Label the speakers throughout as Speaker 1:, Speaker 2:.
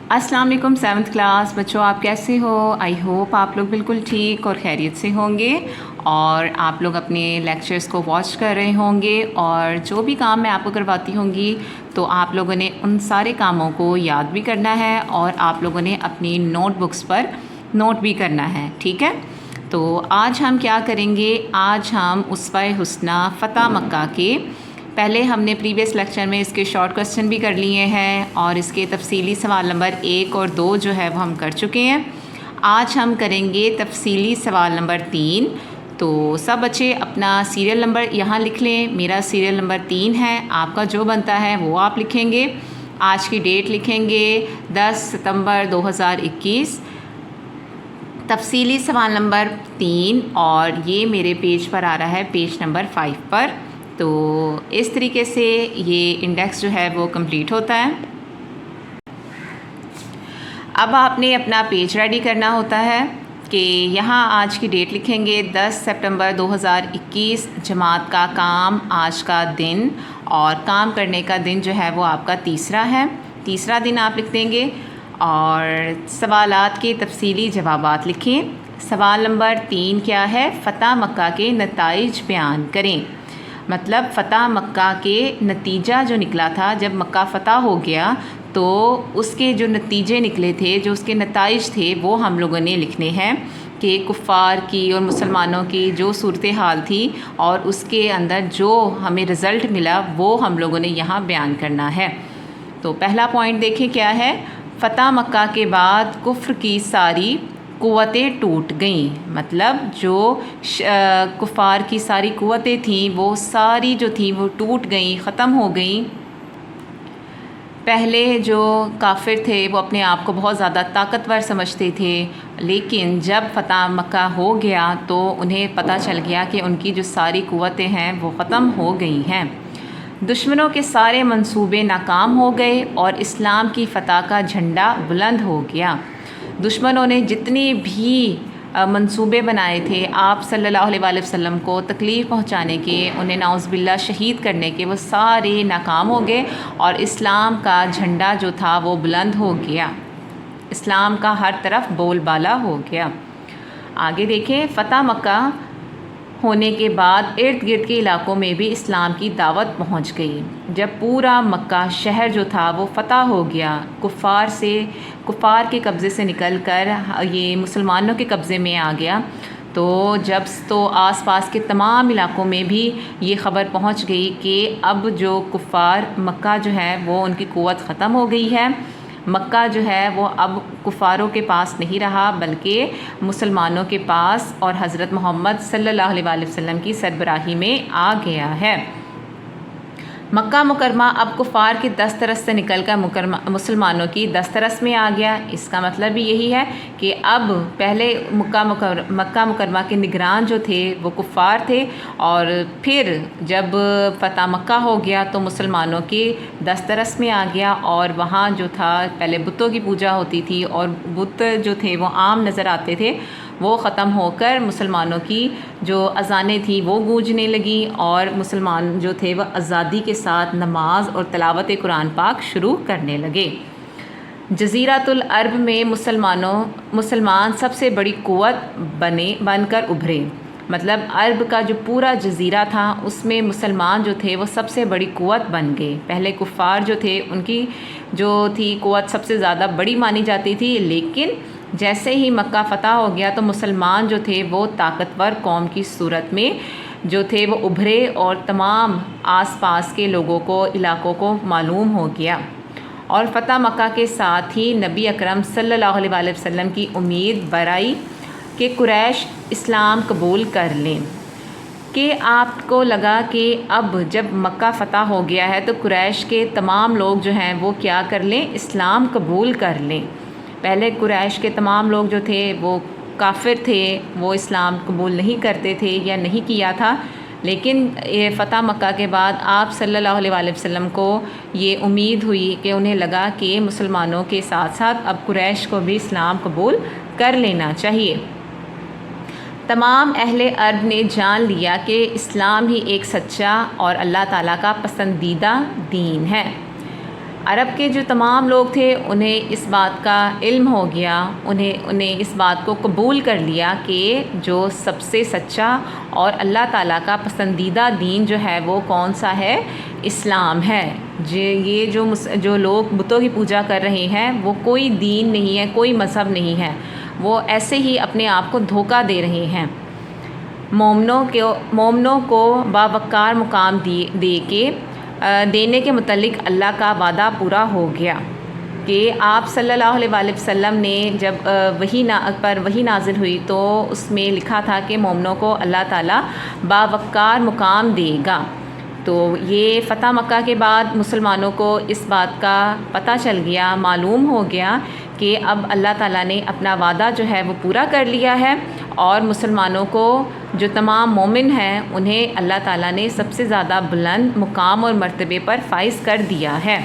Speaker 1: अस्सलाम वालेकुम 7th class बच्चों, आप कैसे हो? आई होप आप लोग बिल्कुल ठीक और खैरियत से होंगे और आप लोग अपने लेक्चर्स को वॉच कर रहे होंगे और जो भी काम मैं आपको करवाती होंगी तो आप लोगों ने उन सारे कामों को याद भी करना है और आप लोगों ने अपनी नोटबुक्स पर नोट भी करना है, ठीक है? तो आज हम क्या करेंगे, आज हम उसवा हुस्ना फ़तह मक्का के पहले हमने प्रीवियस लेक्चर में इसके शॉर्ट क्वेश्चन भी कर लिए हैं और इसके तफसीली सवाल नंबर 1 और 2 जो है वो हम कर चुके हैं। आज हम करेंगे तफसीली सवाल नंबर 3। तो सब बच्चे अपना सीरियल नंबर यहाँ लिख लें। मेरा सीरियल नंबर 3 है, आपका जो बनता है वो आप लिखेंगे। आज की डेट लिखेंगे 10 सितंबर 2021। तफसीली सवाल नंबर 3 और ये मेरे पेज पर आ रहा है, पेज नंबर 5 पर। तो इस तरीके से ये इंडेक्स जो है वो कंप्लीट होता है। अब आपने अपना पेज रेडी करना होता है कि यहाँ आज की डेट लिखेंगे 10 सितंबर 2021, जमात का काम, आज का दिन और काम करने का दिन जो है वो आपका तीसरा है, तीसरा दिन आप लिख देंगे और सवालात के तफसीली जवाबात लिखें। सवाल नंबर 3 क्या है, फ़तह मक्का के नताइज बयान करें। मतलब फ़तह मक्का के नतीजा जो निकला था, जब मक्का फ़तह हो गया तो उसके जो नतीजे निकले थे, जो उसके नताइज थे, वो हम लोगों ने लिखने हैं कि कुफ़ार की और मुसलमानों की जो सूरत हाल थी और उसके अंदर जो हमें रिज़ल्ट मिला वो हम लोगों ने यहाँ बयान करना है। तो पहला पॉइंट देखें क्या है, फ़तह मक्का के बाद कुफ्र की सारी क़ुव्वतें टूट गईं। मतलब जो कुफ़ार की सारी क़ुव्वतें थीं वो सारी जो थी वो टूट गईं, ख़त्म हो गईं। पहले जो काफिर थे वो अपने आप को बहुत ज़्यादा ताकतवर समझते थे, लेकिन जब फ़तह मक्का हो गया तो उन्हें पता चल गया कि उनकी जो सारी क़ुव्वतें हैं वो ख़त्म हो गई हैं। दुश्मनों के सारे मंसूबे नाकाम हो गए और इस्लाम की फ़तह का झंडा बुलंद हो गया। दुश्मनों ने जितने भी मंसूबे बनाए थे आप सल्लल्लाहु अलैहि वसल्लम को तकलीफ़ पहुंचाने के, उन्हें नाउज़ुबिल्लाह शहीद करने के, वो सारे नाकाम हो गए और इस्लाम का झंडा जो था वो बुलंद हो गया, इस्लाम का हर तरफ बोलबाला हो गया। आगे देखें, फ़तह मक्का होने के बाद इर्द गिर्द के इलाक़ों में भी इस्लाम की दावत पहुंच गई। जब पूरा मक्का शहर जो था वो फ़तह हो गया, कुफ़ार के कब्ज़े से निकल कर ये मुसलमानों के कब्ज़े में आ गया, तो आसपास के तमाम इलाक़ों में भी ये ख़बर पहुंच गई कि अब जो कुफ़ार मक्का जो है वो उनकी क़ुव्वत ख़त्म हो गई है। मक्का जो है वो अब कुफ़ारों के पास नहीं रहा बल्कि मुसलमानों के पास और हज़रत मोहम्मद सल्लल्लाहु अलैहि वसल्लम की सरबराही में आ गया है। मक्का मुकरमा अब कुफ़ार की दस्तरस से निकलकर मुसलमानों की दस्तरस में आ गया। इसका मतलब भी यही है कि अब पहले मक्का मुकरमा के निगरान जो थे वो कुफ़ार थे और फिर जब फ़तह मक्का हो गया तो मुसलमानों की दस्तरस में आ गया और वहाँ जो था पहले बुतों की पूजा होती थी और बुत जो थे वो आम नज़र आते थे, वो ख़त्म होकर मुसलमानों की जो अज़ानें थी वो गूंजने लगी और मुसलमान जो थे वह आज़ादी के साथ नमाज और तिलावत कुरान पाक शुरू करने लगे। जज़ीरातुल अरब में मुसलमान सबसे बड़ी क़ुव्वत बनकर उभरे। मतलब अरब का जो पूरा जज़ीरा था उसमें मुसलमान जो थे वो सबसे बड़ी क़ुव्वत बन गए। पहले कुफ़ार जो थे उनकी जो थी क़ुव्वत सबसे ज़्यादा बड़ी मानी जाती थी, लेकिन जैसे ही मक्का फ़तह हो गया तो मुसलमान जो थे वो ताकतवर कौम की सूरत में जो थे वो उभरे और तमाम आसपास के लोगों को, इलाक़ों को मालूम हो गया। और फ़तह मक्का के साथ ही नबी अकरम सल्लल्लाहु अलैहि वसल्लम की उम्मीद बराई कि कुरैश इस्लाम कबूल कर लें, कि आपको लगा कि अब जब मक्का फ़तह हो गया है तो कुरैश के तमाम लोग जो हैं वो क्या कर लें, इस्लाम कबूल कर लें। पहले कुरैश के तमाम लोग जो थे वो काफिर थे, वो इस्लाम कबूल नहीं करते थे या नहीं किया था, लेकिन ये फ़तह मक्का के बाद आप सल्लल्लाहु अलैहि वसल्लम को ये उम्मीद हुई कि उन्हें लगा कि मुसलमानों के साथ साथ अब कुरैश को भी इस्लाम कबूल कर लेना चाहिए। तमाम अहले अरब ने जान लिया कि इस्लाम ही एक सच्चा और अल्लाह ताला का पसंदीदा दीन है। عرب کے جو تمام لوگ تھے انہیں اس بات کا علم ہو گیا، انہیں اس بات کو قبول کر لیا کہ جو سب سے سچا اور اللہ تعالیٰ کا پسندیدہ دین جو ہے وہ کون سا ہے، اسلام ہے۔ یہ جو لوگ بتوں کی پوجا کر رہے ہیں وہ کوئی دین نہیں ہے، کوئی مذہب نہیں ہے، وہ ایسے ہی اپنے آپ کو دھوکہ دے رہے ہیں۔ مومنوں کو باوقار مقام دینے کے متعلق اللہ کا وعدہ پورا ہو گیا کہ آپ صلی اللہ علیہ وسلم نے جب وحی نازل ہوئی تو اس میں لکھا تھا کہ مومنوں کو اللہ تعالیٰ باوقار مقام دے گا۔ تو یہ فتح مکہ کے بعد مسلمانوں کو اس بات کا پتہ چل گیا، معلوم ہو گیا کہ اب اللہ تعالیٰ نے اپنا وعدہ جو ہے وہ پورا کر لیا ہے، اور مسلمانوں کو جو تمام مومن ہیں انہیں اللہ تعالیٰ نے سب سے زیادہ بلند مقام اور مرتبے پر فائز کر دیا ہے۔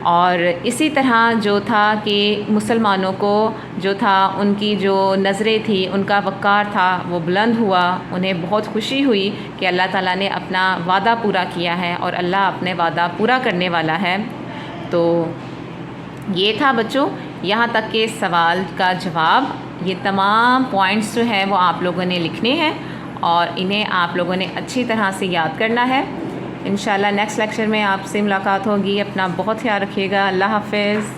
Speaker 1: اور اسی طرح جو تھا کہ مسلمانوں کو جو تھا ان کی جو نظریں تھی، ان کا وقار تھا وہ بلند ہوا، انہیں بہت خوشی ہوئی کہ اللہ تعالیٰ نے اپنا وعدہ پورا کیا ہے اور اللہ اپنے وعدہ پورا کرنے والا ہے۔ تو یہ تھا بچوں یہاں تک کہ سوال کا جواب۔ یہ تمام پوائنٹس جو ہیں وہ آپ لوگوں نے لکھنے ہیں اور انہیں آپ لوگوں نے اچھی طرح سے یاد کرنا ہے۔ انشاءاللہ نیکسٹ لیکچر میں آپ سے ملاقات ہوگی۔ اپنا بہت خیال رکھیے گا۔ اللہ حافظ۔